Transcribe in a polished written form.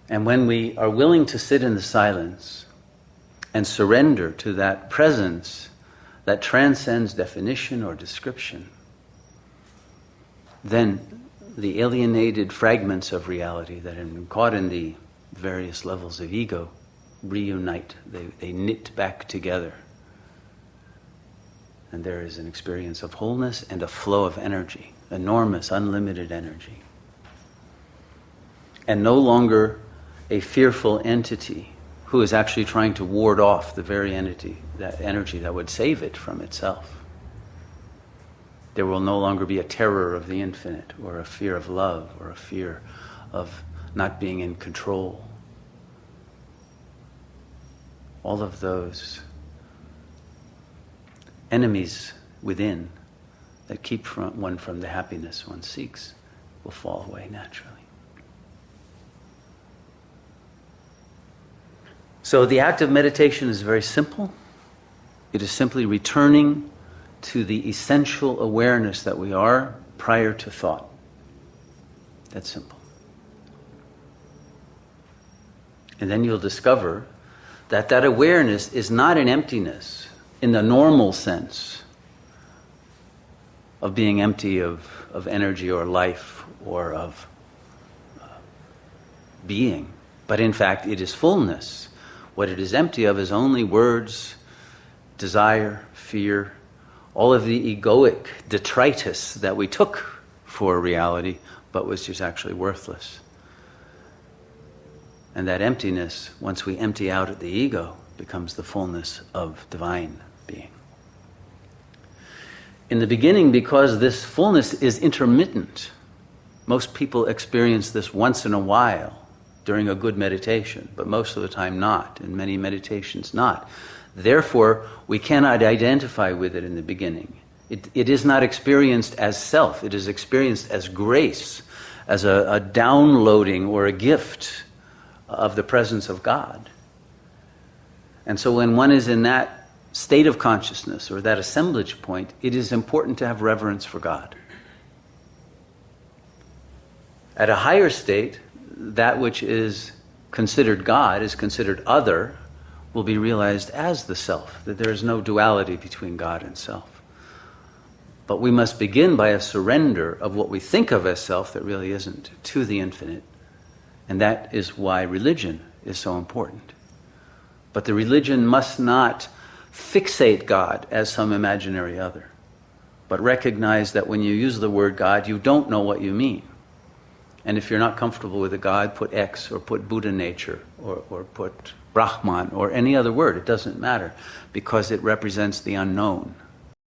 And when we are willing to sit in the silence and surrender to that presence that transcends definition or description, then the alienated fragments of reality that have been caught in the various levels of ego reunite. They knit back together. And there is an experience of wholeness and a flow of energy, enormous, unlimited energy. And no longer a fearful entity who is actually trying to ward off the very entity, that energy that would save it from itself. There will no longer be a terror of the infinite, or a fear of love, or a fear of not being in control. All of those enemies within that keep one from the happiness one seeks will fall away naturally. So the act of meditation is very simple. It is simply returning to the essential awareness that we are prior to thought. That's simple. And then you'll discover that that awareness is not an emptiness in the normal sense of being empty of energy or life or of being, but in fact it is fullness. What it is empty of is only words, desire, fear, all of the egoic detritus that we took for reality, but was just actually worthless. And that emptiness, once we empty out at the ego, becomes the fullness of divine being. In the beginning, because this fullness is intermittent, most people experience this once in a while during a good meditation, but most of the time not, in many meditations not. Therefore, we cannot identify with it in the beginning. It is not experienced as self, it is experienced as grace, as a downloading or a gift of the presence of God. And so when one is in that state of consciousness or that assemblage point, it is important to have reverence for God. At a higher state, that which is considered God, is considered other, will be realized as the self, that there is no duality between God and self. But we must begin by a surrender of what we think of as self that really isn't, to the infinite. And that is why religion is so important. But the religion must not fixate God as some imaginary other, but recognize that when you use the word God, you don't know what you mean. And if you're not comfortable with a God, put X or put Buddha nature or put Brahman or any other word. It doesn't matter, because it represents the unknown.